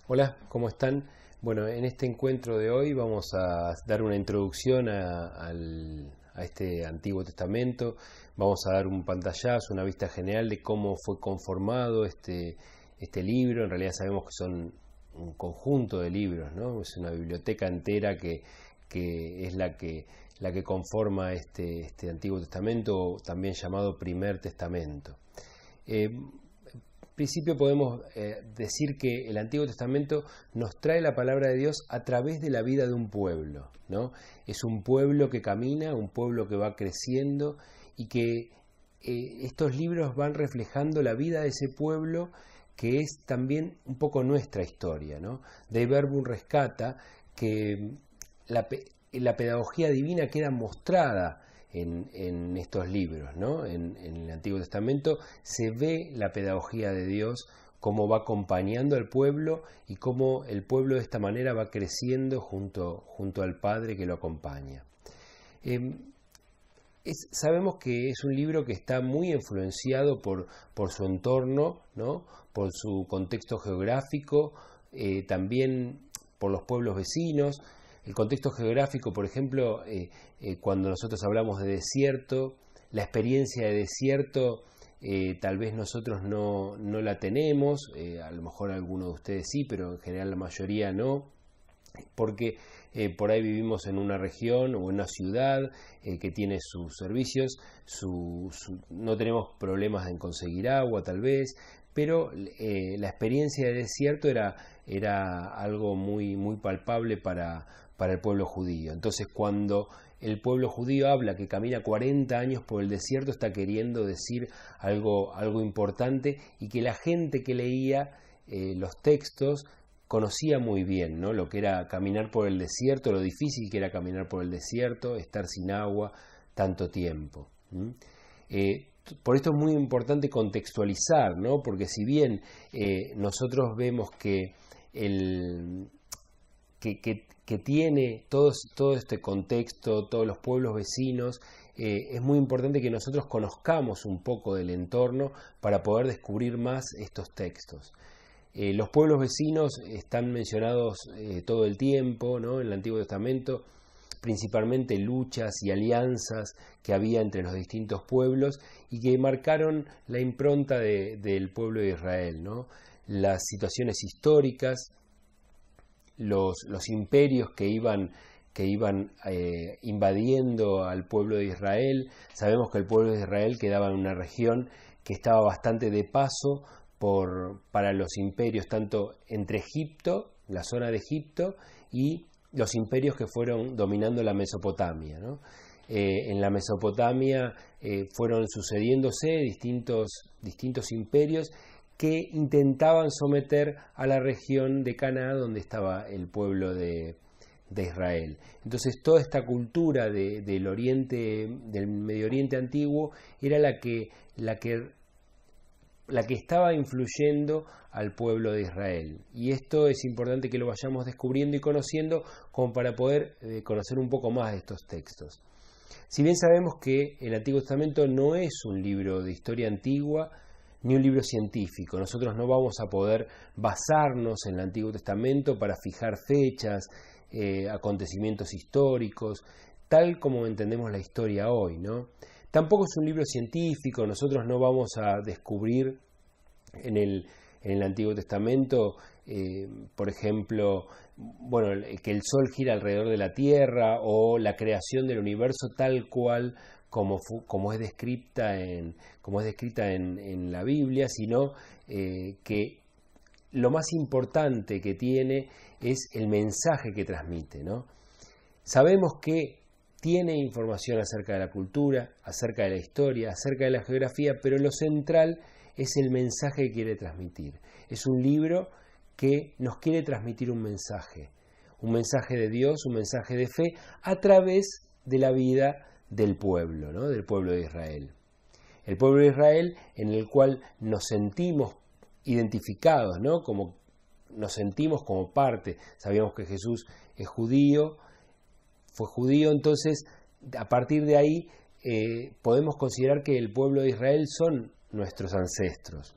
Hola, ¿cómo están? Bueno, en este encuentro de hoy vamos a dar una introducción a este Antiguo Testamento. Vamos a dar un pantallazo, una vista general de cómo fue conformado este libro. En realidad sabemos que son un conjunto de libros, ¿no? Es una biblioteca entera que es la que conforma este Antiguo Testamento, también llamado Primer Testamento. En principio podemos decir que el Antiguo Testamento nos trae la palabra de Dios a través de la vida de un pueblo, ¿no? Es un pueblo que camina, un pueblo que va creciendo y que estos libros van reflejando la vida de ese pueblo, que es también un poco nuestra historia, ¿no? Dei Verbum rescata que la pedagogía divina queda mostrada en estos libros, ¿no? En el Antiguo Testamento se ve la pedagogía de Dios, cómo va acompañando al pueblo y cómo el pueblo de esta manera va creciendo junto al Padre que lo acompaña. Sabemos que es un libro que está muy influenciado por su entorno, ¿no? Por su contexto geográfico, también por los pueblos vecinos. El contexto geográfico, por ejemplo, cuando nosotros hablamos de desierto, la experiencia de desierto tal vez nosotros no la tenemos, a lo mejor algunos de ustedes sí, pero en general la mayoría no, porque por ahí vivimos en una región o en una ciudad que tiene sus servicios, no tenemos problemas en conseguir agua tal vez, pero la experiencia de desierto era algo muy palpable para el pueblo judío. Entonces cuando el pueblo judío habla que camina 40 años por el desierto, está queriendo decir algo importante, y que la gente que leía los textos conocía muy bien, ¿no? Lo que era caminar por el desierto, lo difícil que era caminar por el desierto, estar sin agua tanto tiempo. Por esto es muy importante contextualizar, ¿no? Porque si bien nosotros vemos que tiene todo este contexto, todos los pueblos vecinos, es muy importante que nosotros conozcamos un poco del entorno para poder descubrir más estos textos. Los pueblos vecinos están mencionados todo el tiempo, ¿no? En el Antiguo Testamento, principalmente luchas y alianzas que había entre los distintos pueblos y que marcaron la impronta del pueblo de Israel, ¿no? Las situaciones históricas, los imperios que iban invadiendo al pueblo de Israel. Sabemos que el pueblo de Israel quedaba en una región que estaba bastante de paso para los imperios, tanto entre Egipto, la zona de Egipto, y los imperios que fueron dominando la Mesopotamia, ¿no? En la Mesopotamia fueron sucediéndose distintos imperios que intentaban someter a la región de Canaán, donde estaba el pueblo de Israel. Entonces toda esta cultura del Oriente, del Medio Oriente antiguo, era la que estaba influyendo al pueblo de Israel. Y esto es importante que lo vayamos descubriendo y conociendo, como para poder conocer un poco más de estos textos. Si bien sabemos que el Antiguo Testamento no es un libro de historia antigua ni un libro científico, nosotros no vamos a poder basarnos en el Antiguo Testamento para fijar fechas, acontecimientos históricos, tal como entendemos la historia hoy, ¿no? Tampoco es un libro científico, nosotros no vamos a descubrir en el Antiguo Testamento, por ejemplo, bueno, que el Sol gira alrededor de la Tierra, o la creación del universo tal cual como es descrita en la Biblia, sino que lo más importante que tiene es el mensaje que transmite, ¿no? Sabemos que tiene información acerca de la cultura, acerca de la historia, acerca de la geografía, pero lo central es el mensaje que quiere transmitir. Es un libro que nos quiere transmitir un mensaje de Dios, un mensaje de fe, a través de la vida del pueblo, ¿no? Del pueblo de Israel. El pueblo de Israel, en el cual nos sentimos identificados, ¿no? Nos sentimos como parte. Sabíamos que Jesús es judío, fue judío, entonces a partir de ahí podemos considerar que el pueblo de Israel son nuestros ancestros.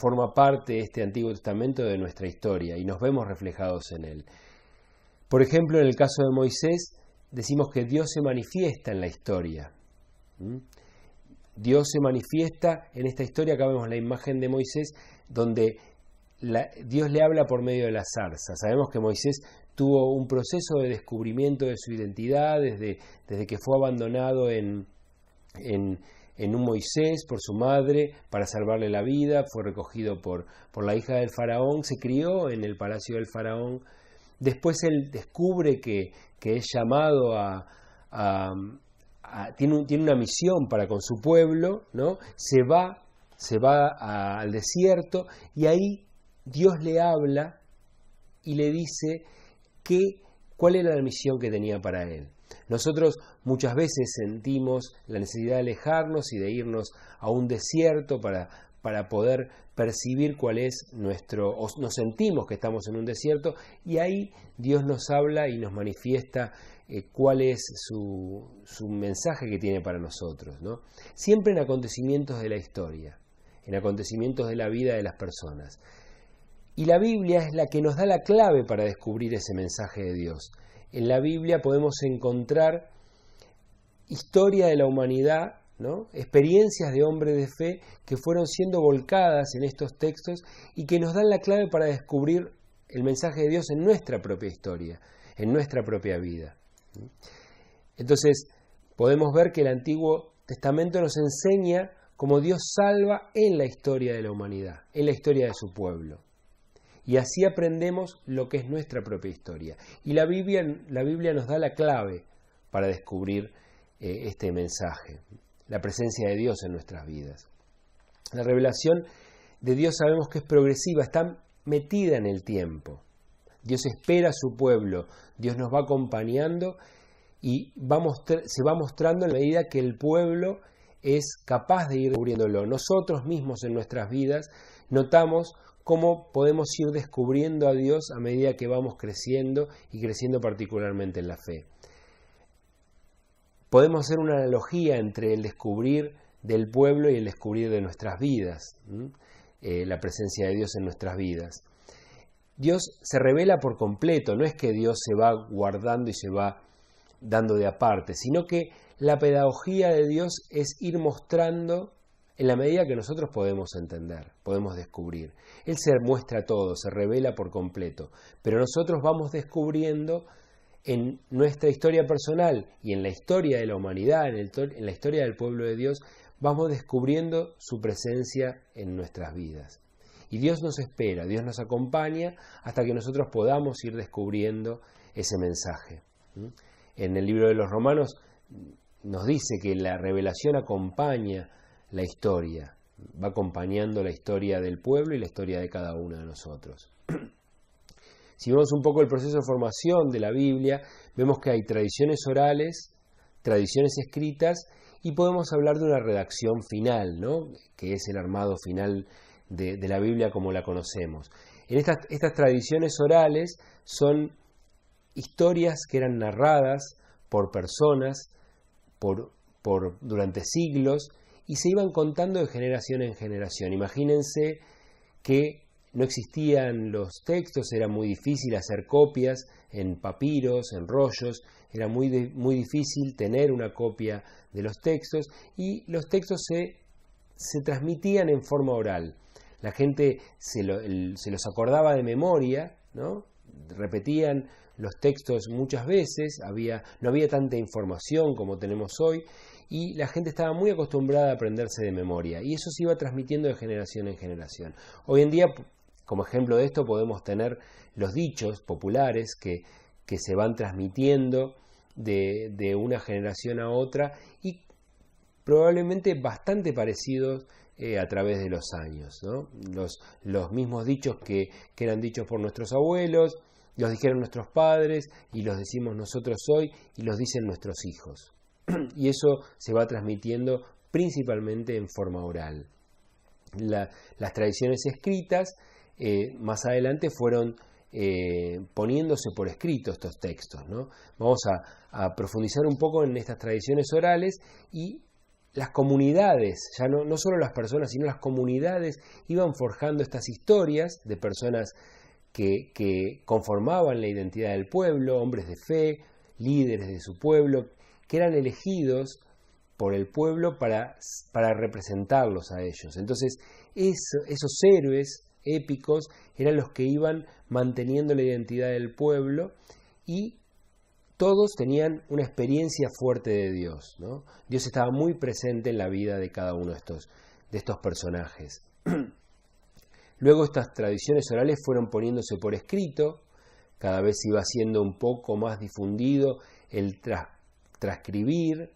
forma parte este Antiguo Testamento de nuestra historia y nos vemos reflejados en él. Por ejemplo, en el caso de Moisés, decimos que Dios se manifiesta en la historia. Dios se manifiesta en esta historia. Acá vemos la imagen de Moisés, donde Dios le habla por medio de la zarza. Sabemos que Moisés tuvo un proceso de descubrimiento de su identidad desde que fue abandonado en un Moisés por su madre para salvarle la vida, fue recogido por la hija del faraón, se crió en el palacio del faraón. Después él descubre que es llamado tiene una misión para con su pueblo, ¿no? Se va al desierto y ahí Dios le habla y le dice cuál era la misión que tenía para él. Nosotros muchas veces sentimos la necesidad de alejarnos y de irnos a un desierto para poder percibir cuál es o nos sentimos que estamos en un desierto, y ahí Dios nos habla y nos manifiesta cuál es su mensaje que tiene para nosotros, ¿no? Siempre en acontecimientos de la historia, en acontecimientos de la vida de las personas. Y la Biblia es la que nos da la clave para descubrir ese mensaje de Dios. En la Biblia podemos encontrar historia de la humanidad, ¿no? Experiencias de hombres de fe que fueron siendo volcadas en estos textos y que nos dan la clave para descubrir el mensaje de Dios en nuestra propia historia, en nuestra propia vida. Entonces, podemos ver que el Antiguo Testamento nos enseña cómo Dios salva en la historia de la humanidad, en la historia de su pueblo. Y así aprendemos lo que es nuestra propia historia. Y la Biblia nos da la clave para descubrir este mensaje, la presencia de Dios en nuestras vidas. La revelación de Dios sabemos que es progresiva, está metida en el tiempo. Dios espera a su pueblo, Dios nos va acompañando y se va mostrando en la medida que el pueblo es capaz de ir descubriéndolo. Nosotros mismos en nuestras vidas notamos cómo podemos ir descubriendo a Dios a medida que vamos creciendo y creciendo particularmente en la fe. Podemos hacer una analogía entre el descubrir del pueblo y el descubrir de nuestras vidas, la presencia de Dios en nuestras vidas. Dios se revela por completo, no es que Dios se va guardando y se va dando de aparte, sino que la pedagogía de Dios es ir mostrando en la medida que nosotros podemos entender, podemos descubrir. Él se muestra todo, se revela por completo, pero nosotros vamos descubriendo en nuestra historia personal y en la historia de la humanidad, en la historia del pueblo de Dios, vamos descubriendo su presencia en nuestras vidas. Y Dios nos espera, Dios nos acompaña hasta que nosotros podamos ir descubriendo ese mensaje. En el libro de los Romanos nos dice que la revelación acompaña la historia, va acompañando la historia del pueblo y la historia de cada uno de nosotros. Si vemos un poco el proceso de formación de la Biblia, vemos que hay tradiciones orales, tradiciones escritas, y podemos hablar de una redacción final, ¿no? Que es el armado final de la Biblia como la conocemos. En estas tradiciones orales son historias que eran narradas por personas durante siglos y se iban contando de generación en generación. Imagínense que no existían los textos, era muy difícil hacer copias en papiros, en rollos, era muy difícil tener una copia de los textos y los textos se transmitían en forma oral. La gente se los acordaba de memoria, ¿no? Repetían los textos muchas veces, no había tanta información como tenemos hoy y la gente estaba muy acostumbrada a aprenderse de memoria y eso se iba transmitiendo de generación en generación. Hoy en día, como ejemplo de esto, podemos tener los dichos populares que se van transmitiendo de una generación a otra y probablemente bastante parecidos a través de los años, ¿no? Los mismos dichos que eran dichos por nuestros abuelos, los dijeron nuestros padres y los decimos nosotros hoy y los dicen nuestros hijos. Y eso se va transmitiendo principalmente en forma oral. Las tradiciones escritas más adelante fueron poniéndose por escrito estos textos, ¿no? Vamos a profundizar un poco en estas tradiciones orales y las comunidades, ya no solo las personas, sino las comunidades iban forjando estas historias de personas que conformaban la identidad del pueblo, hombres de fe, líderes de su pueblo, que eran elegidos por el pueblo para representarlos a ellos. Entonces, esos héroes épicos eran los que iban manteniendo la identidad del pueblo, y todos tenían una experiencia fuerte de Dios, ¿no? Dios estaba muy presente en la vida de cada uno de estos personajes. Luego estas tradiciones orales fueron poniéndose por escrito, cada vez iba siendo un poco más difundido el transcribir.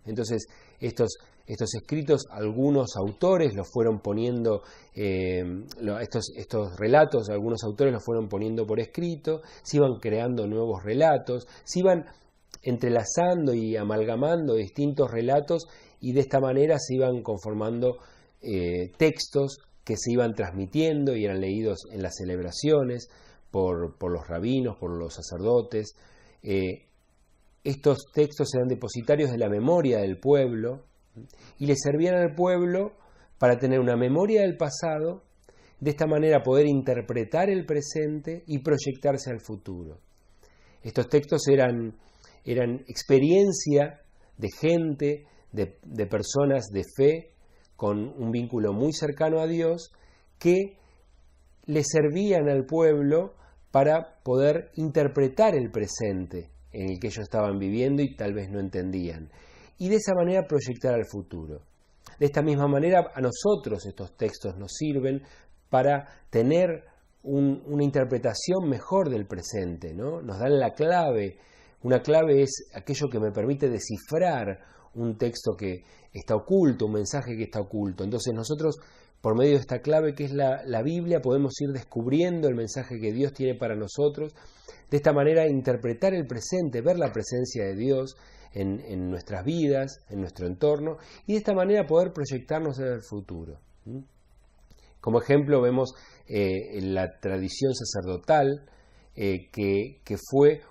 Entonces estos escritos, algunos autores los fueron poniendo, estos relatos, algunos autores los fueron poniendo por escrito, se iban creando nuevos relatos, se iban entrelazando y amalgamando distintos relatos, y de esta manera se iban conformando textos que se iban transmitiendo y eran leídos en las celebraciones por los rabinos, por los sacerdotes. Estos textos eran depositarios de la memoria del pueblo y le servían al pueblo para tener una memoria del pasado, de esta manera poder interpretar el presente y proyectarse al futuro. Estos textos eran experiencia de gente, de personas de fe, con un vínculo muy cercano a Dios, que le servían al pueblo para poder interpretar el presente en el que ellos estaban viviendo y tal vez no entendían, y de esa manera proyectar al futuro. De esta misma manera a nosotros estos textos nos sirven para tener una interpretación mejor del presente, ¿no? Nos dan la clave. Una clave es aquello que me permite descifrar un texto que está oculto, un mensaje que está oculto. Entonces nosotros, por medio de esta clave que es la Biblia, podemos ir descubriendo el mensaje que Dios tiene para nosotros. De esta manera interpretar el presente, ver la presencia de Dios en nuestras vidas, en nuestro entorno, y de esta manera poder proyectarnos en el futuro. Como ejemplo vemos la tradición sacerdotal, que fue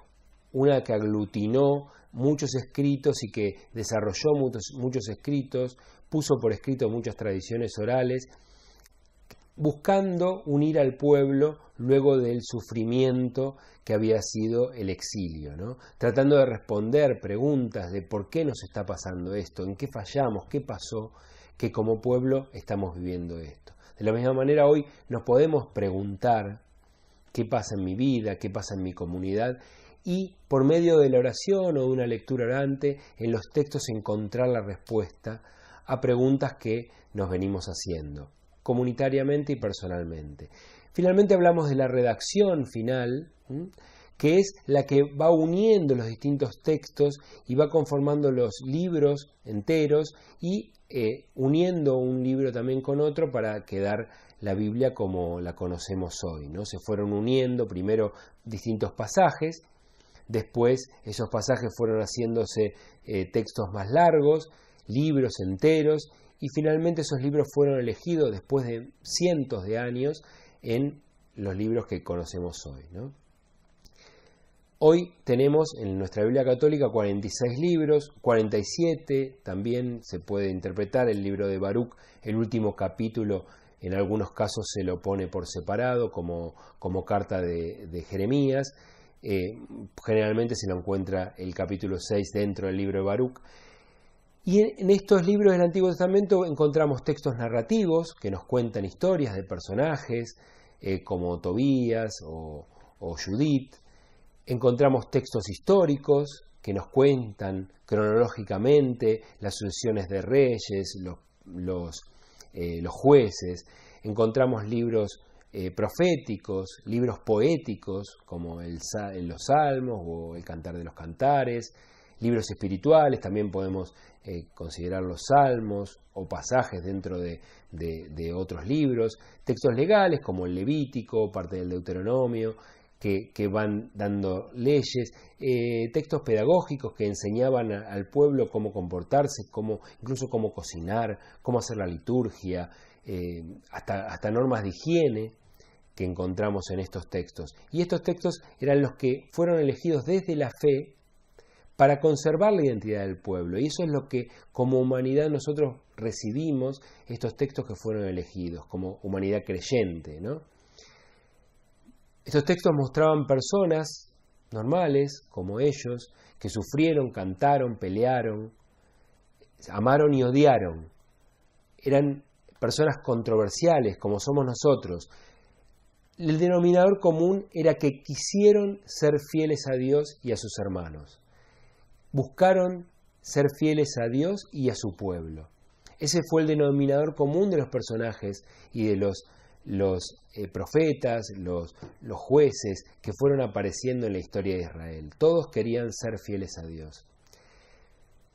una que aglutinó muchos escritos y que desarrolló muchos escritos, puso por escrito muchas tradiciones orales, buscando unir al pueblo luego del sufrimiento que había sido el exilio, ¿no? Tratando de responder preguntas de por qué nos está pasando esto, en qué fallamos, qué pasó, que como pueblo estamos viviendo esto. De la misma manera hoy nos podemos preguntar qué pasa en mi vida, qué pasa en mi comunidad, y por medio de la oración o de una lectura orante en los textos encontrar la respuesta a preguntas que nos venimos haciendo, comunitariamente y personalmente. Finalmente hablamos de la redacción final, que es la que va uniendo los distintos textos y va conformando los libros enteros y uniendo un libro también con otro para quedar la Biblia como la conocemos hoy, ¿no? Se fueron uniendo primero distintos pasajes, después esos pasajes fueron haciéndose textos más largos, libros enteros, y finalmente esos libros fueron elegidos después de cientos de años en los libros que conocemos hoy, ¿no? Hoy tenemos en nuestra Biblia católica 46 libros, 47 también se puede interpretar el libro de Baruch, el último capítulo en algunos casos se lo pone por separado como carta de Jeremías, generalmente se lo encuentra el capítulo 6 dentro del libro de Baruch. Y en estos libros del Antiguo Testamento encontramos textos narrativos que nos cuentan historias de personajes como Tobías o Judith. Encontramos textos históricos que nos cuentan cronológicamente las sucesiones de reyes, los jueces. Encontramos libros proféticos, libros poéticos como los Salmos o el Cantar de los Cantares, libros espirituales, también podemos considerar los Salmos o pasajes dentro de otros libros, textos legales como el Levítico, parte del Deuteronomio, que van dando leyes, textos pedagógicos que enseñaban al pueblo cómo comportarse, incluso cómo cocinar, cómo hacer la liturgia, hasta normas de higiene que encontramos en estos textos. Y estos textos eran los que fueron elegidos desde la fe para conservar la identidad del pueblo. Y eso es lo que como humanidad nosotros recibimos estos textos que fueron elegidos, como humanidad creyente, ¿no? Estos textos mostraban personas normales, como ellos, que sufrieron, cantaron, pelearon, amaron y odiaron. Eran personas controversiales, como somos nosotros. El denominador común era que quisieron ser fieles a Dios y a sus hermanos. Buscaron ser fieles a Dios y a su pueblo. Ese fue el denominador común de los personajes y de los profetas, los jueces que fueron apareciendo en la historia de Israel. Todos querían ser fieles a Dios.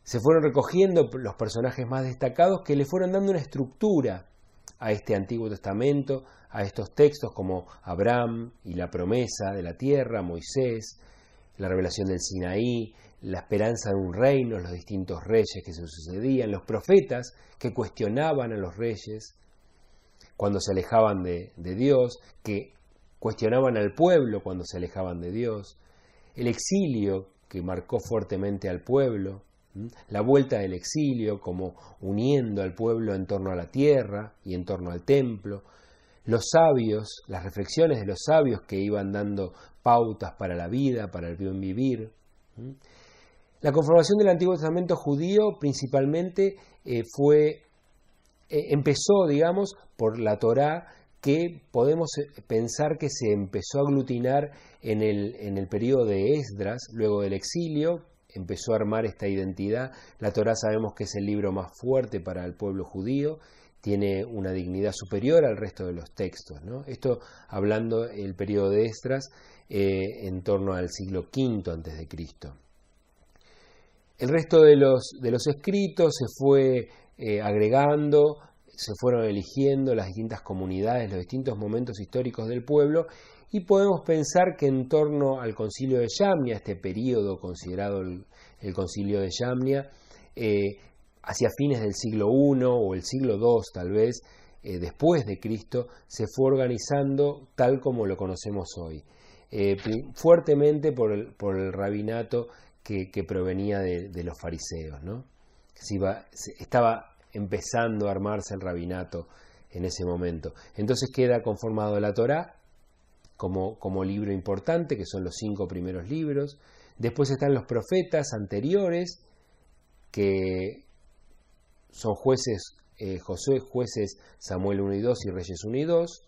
Se fueron recogiendo los personajes más destacados que le fueron dando una estructura a este Antiguo Testamento, a estos textos como Abraham y la promesa de la tierra, Moisés, la revelación del Sinaí, la esperanza de un reino, los distintos reyes que se sucedían, los profetas que cuestionaban a los reyes cuando se alejaban de Dios, que cuestionaban al pueblo cuando se alejaban de Dios, el exilio que marcó fuertemente al pueblo, la vuelta del exilio como uniendo al pueblo en torno a la tierra y en torno al templo, los sabios, las reflexiones de los sabios que iban dando pautas para la vida, para el bien vivir. La conformación del Antiguo Testamento judío principalmente empezó, digamos, por la Torá, que podemos pensar que se empezó a aglutinar en el periodo de Esdras, luego del exilio, empezó a armar esta identidad. La Torá sabemos que es el libro más fuerte para el pueblo judío, tiene una dignidad superior al resto de los textos, ¿no? Esto hablando del periodo de Esdras en torno al siglo V a.C. El resto de los escritos se fue agregando, se fueron eligiendo las distintas comunidades, los distintos momentos históricos del pueblo, y podemos pensar que en torno al concilio de Yamnia, este periodo considerado el concilio de Yamnia, hacia fines del siglo I o el siglo II tal vez, después de Cristo, se fue organizando tal como lo conocemos hoy, fuertemente por el rabinato que provenía de los fariseos, ¿no? Estaba empezando a armarse el rabinato en ese momento. Entonces queda conformado la Torá como libro importante, que son los 5 primeros libros. Después están los profetas anteriores, que son jueces, Josué, jueces, Samuel 1 y 2 y Reyes 1 y 2.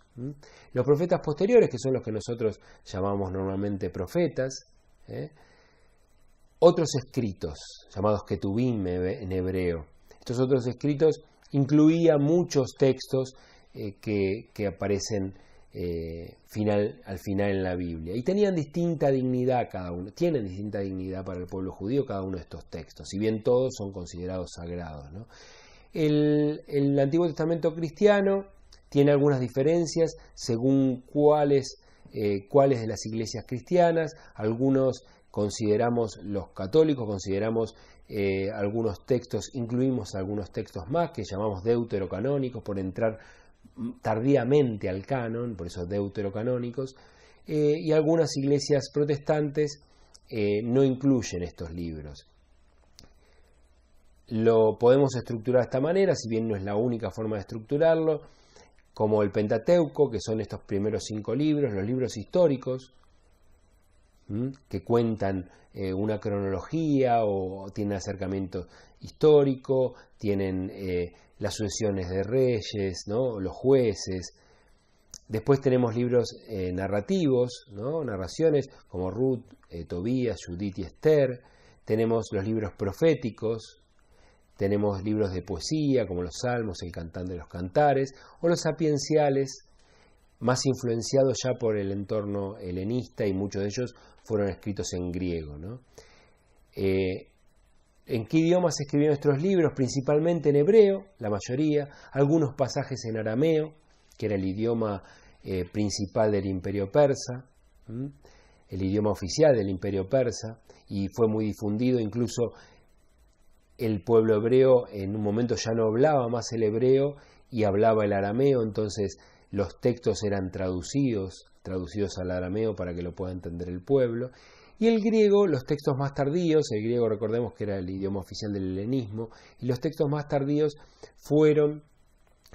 Los profetas posteriores, que son los que nosotros llamamos normalmente profetas. Otros escritos, llamados Ketubim en hebreo. Estos otros escritos incluían muchos textos que aparecen al final en la Biblia. Y tenían distinta dignidad cada uno, tienen distinta dignidad para el pueblo judío cada uno de estos textos, si bien todos son considerados sagrados, ¿no? El Antiguo Testamento cristiano tiene algunas diferencias según cuáles de las iglesias cristianas. Algunos consideramos, los católicos consideramos algunos textos, incluimos algunos textos más que llamamos deuterocanónicos por entrar tardíamente al canon, por eso deuterocanónicos, y algunas iglesias protestantes no incluyen estos libros. Lo podemos estructurar de esta manera, si bien no es la única forma de estructurarlo, como el Pentateuco, que son estos primeros 5 libros, los libros históricos, que cuentan una cronología o tienen acercamiento histórico, tienen las sucesiones de reyes, ¿no? Los jueces. Después tenemos libros narrativos, ¿no? Narraciones como Ruth, Tobías, Judith y Esther. Tenemos los libros proféticos, tenemos libros de poesía como los Salmos, el Cantante de los Cantares, o los sapienciales, más influenciados ya por el entorno helenista, y muchos de ellos fueron escritos en griego, ¿no? ¿En qué idioma se escribieron estos libros? Principalmente en hebreo, la mayoría, algunos pasajes en arameo, que era el idioma principal del imperio persa, el idioma oficial del imperio persa, y fue muy difundido. Incluso el pueblo hebreo en un momento ya no hablaba más el hebreo y hablaba el arameo, entonces los textos eran traducidos al arameo para que lo pueda entender el pueblo. Y el griego, los textos más tardíos, el griego recordemos que era el idioma oficial del helenismo, y los textos más tardíos fueron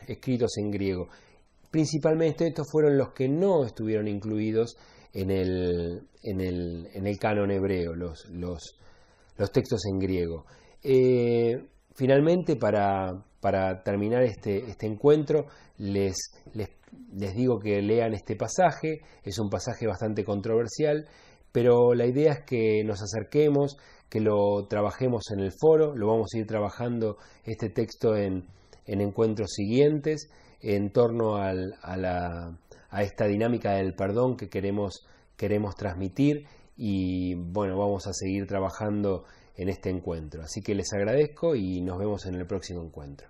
escritos en griego. Principalmente estos fueron los que no estuvieron incluidos en el canon hebreo, los textos en griego. Finalmente, para terminar este encuentro, les digo que lean este pasaje. Es un pasaje bastante controversial, pero la idea es que nos acerquemos, que lo trabajemos en el foro. Lo vamos a ir trabajando este texto en encuentros siguientes, en torno a esta dinámica del perdón que queremos transmitir, y bueno, vamos a seguir trabajando en este encuentro. Así que les agradezco y nos vemos en el próximo encuentro.